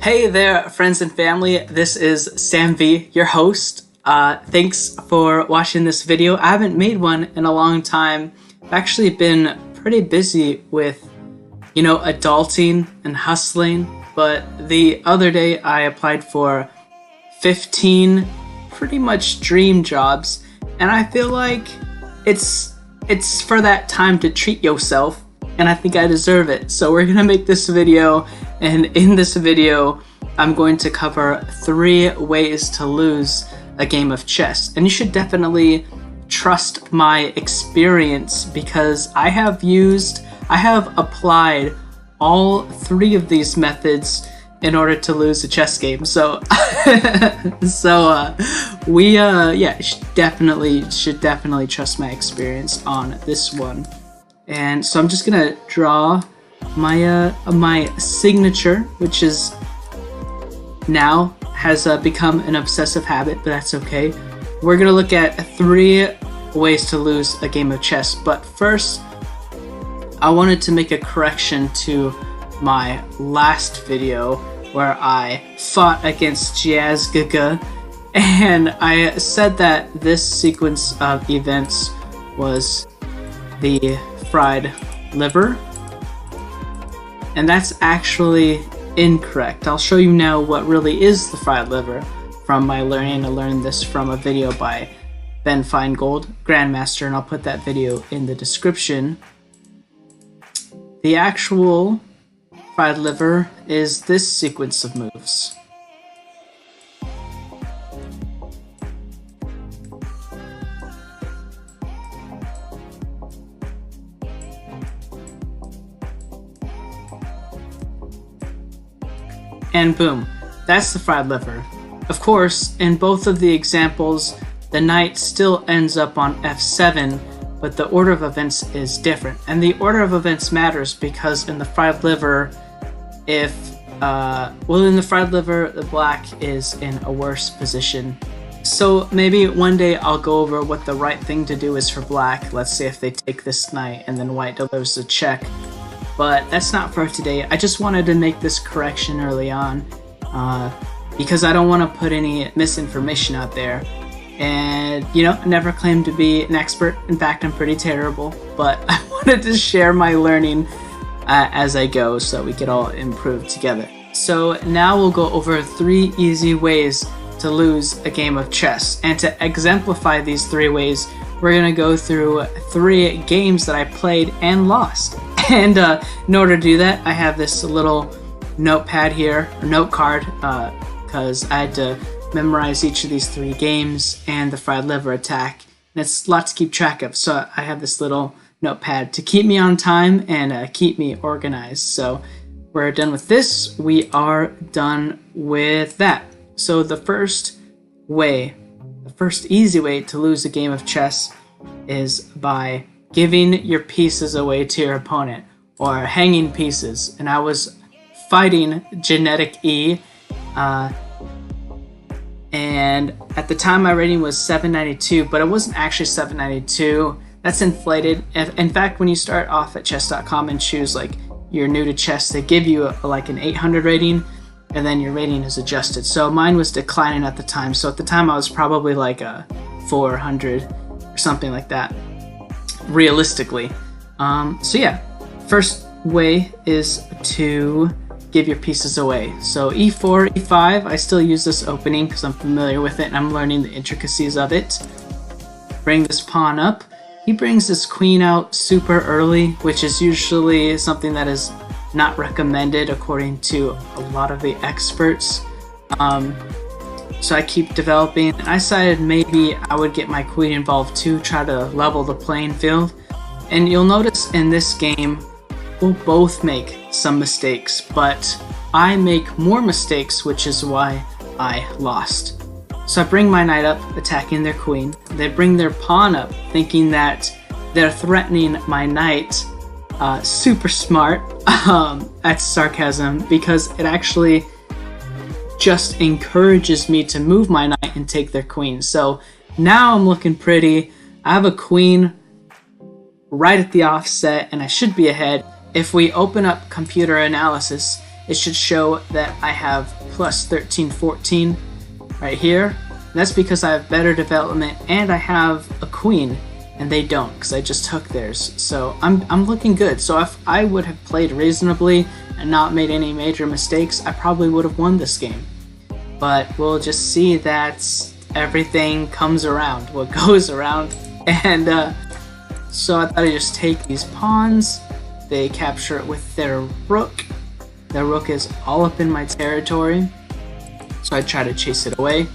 Hey there, friends and family. This is Sam V, your host. Thanks for watching this video. I haven't made one in a long time. I've actually been pretty busy with, adulting and hustling. But the other day I applied for 15 pretty much dream jobs, and I feel like it's for that time to treat yourself, and I think I deserve it. So we're gonna make this video, and in this video I'm going to cover 3 ways to lose a game of chess. And you should definitely trust my experience, because I have applied all 3 of these methods in order to lose a chess game. So should definitely trust my experience on this one. And so I'm just gonna draw my signature, which is now has become an obsessive habit, but that's okay. We're gonna look at 3 ways to lose a game of chess, but first I wanted to make a correction to my last video where I fought against Gaga, and I said that this sequence of events was the fried liver, and that's actually incorrect. I'll show you now what really is the fried liver from my learning. I learned this from a video by Finegold, Grandmaster, and I'll put that video in the description. The actual fried liver is this sequence of moves. And boom, that's the fried liver. Of course, in both of the examples, the knight still ends up on f7, but the order of events is different. And the order of events matters because in the fried liver, the black is in a worse position. So maybe one day I'll go over what the right thing to do is for black. Let's say if they take this knight and then white delivers a check. But that's not for today. I just wanted to make this correction early on because I don't want to put any misinformation out there. And, I never claimed to be an expert. In fact, I'm pretty terrible. But I wanted to share my learning as I go so we could all improve together. So now we'll go over 3 easy ways to lose a game of chess. And to exemplify these 3 ways, we're going to go through 3 games that I played and lost. And in order to do that, I have this little notepad here, or note card, because I had to memorize each of these 3 games and the fried liver attack. And it's a lot to keep track of, so I have this little notepad to keep me on time and keep me organized. So we're done with this. We are done with that. So the first easy way to lose a game of chess is by giving your pieces away to your opponent, or hanging pieces. And I was fighting Genetic E, and at the time my rating was 792, but it wasn't actually 792. That's inflated. In fact, when you start off at chess.com and choose like you're new to chess, they give you like an 800 rating, and then your rating is adjusted. So mine was declining at the time. So at the time I was probably like a 400 or something like that, realistically. So yeah, first way is to give your pieces away. So e4, e5, I still use this opening because I'm familiar with it and I'm learning the intricacies of it. Bring this pawn up. He brings this queen out super early, which is usually something that is not recommended according to a lot of the experts. So I keep developing, and I decided maybe I would get my queen involved too, try to level the playing field. And you'll notice in this game, we'll both make some mistakes, but I make more mistakes, which is why I lost. So I bring my knight up, attacking their queen. They bring their pawn up, thinking that they're threatening my knight. Super smart. That's sarcasm, because it actually just encourages me to move my knight and take their queen. So now I'm looking pretty. I have a queen right at the offset, and I should be ahead. If we open up computer analysis, it should show that I have plus 13, 14 right here. That's because I have better development and I have a queen, and they don't because I just took theirs. So I'm looking good. So if I would have played reasonably and not made any major mistakes, I probably would have won this game. But we'll just see that everything comes around, what goes around. And so I thought I'd just take these pawns. They capture it with their rook. Their rook is all up in my territory, so I try to chase it away.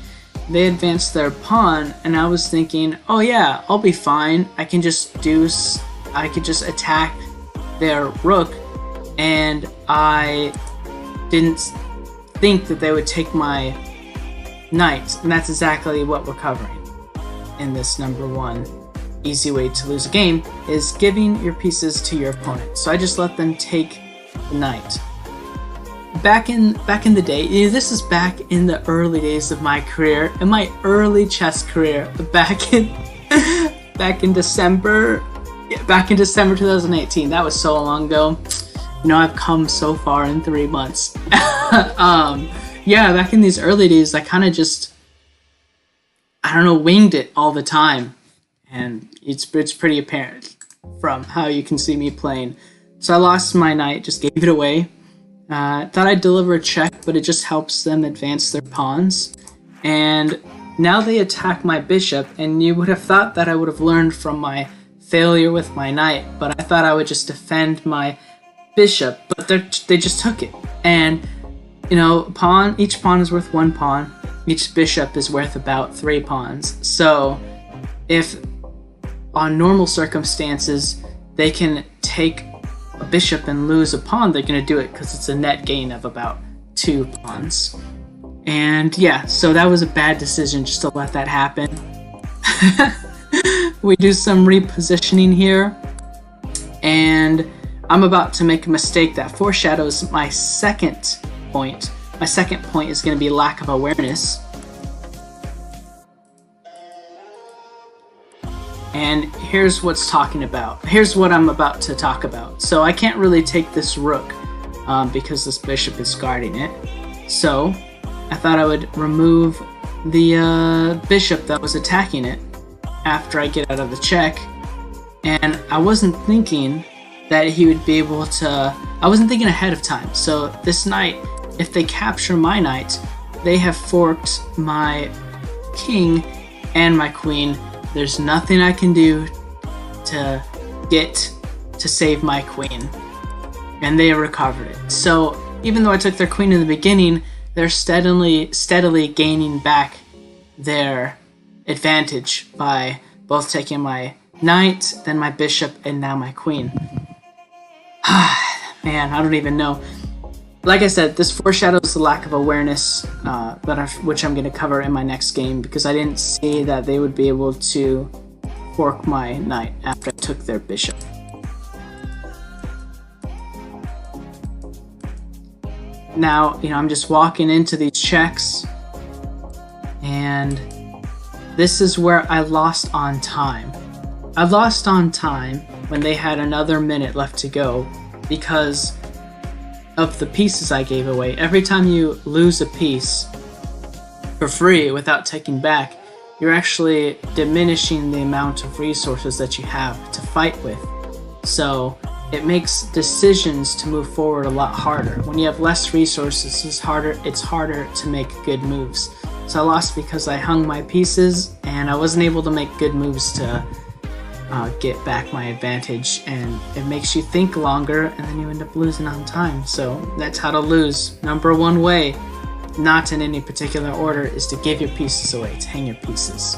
They advanced their pawn, and I was thinking, oh yeah, I'll be fine. I could just attack their rook, and I didn't think that they would take my knight, and that's exactly what we're covering in this number one easy way to lose a game, is giving your pieces to your opponent. So I just let them take the knight. Back in the day, this is back in the early days of my career, in my early chess career, back in December 2018. That was so long ago. You know, I've come so far in 3 months. Yeah, back in these early days, I kind of just, I don't know, winged it all the time, and it's pretty apparent from how you can see me playing. So I lost my knight, just gave it away. Thought I'd deliver a check, but it just helps them advance their pawns. And now they attack my bishop, and you would have thought that I would have learned from my failure with my knight, but I thought I would just defend my bishop, but they just took it. And, you know, each pawn is worth 1 pawn. Each bishop is worth about 3 pawns. So if on normal circumstances they can take a bishop and lose a pawn, they're going to do it because it's a net gain of about 2 pawns. And yeah, so that was a bad decision just to let that happen. We do some repositioning here, and I'm about to make a mistake that foreshadows my second point. My second point is going to be lack of awareness. And here's what's talking about. Here's what I'm about to talk about. So I can't really take this rook because this bishop is guarding it. So I thought I would remove the bishop that was attacking it after I get out of the check. And I wasn't thinking that he would be able to, I wasn't thinking ahead of time. So this knight, if they capture my knight, they have forked my king and my queen. There's nothing I can do to save my queen, and they recovered it. So even though I took their queen in the beginning, they're steadily gaining back their advantage by both taking my knight, then my bishop, and now my queen. Man, I don't even know. Like I said, this foreshadows the lack of awareness, which I'm going to cover in my next game, because I didn't see that they would be able to fork my knight after I took their bishop. Now, you know, I'm just walking into these checks, and this is where I lost on time. I lost on time when they had another minute left to go because of the pieces I gave away. Every time you lose a piece for free without taking back, you're actually diminishing the amount of resources that you have to fight with. So it makes decisions to move forward a lot harder. When you have less resources, it's harder to make good moves. So I lost because I hung my pieces and I wasn't able to make good moves to get back my advantage, and it makes you think longer and then you end up losing on time. So that's how to lose. Number one way, not in any particular order, is to give your pieces away, to hang your pieces.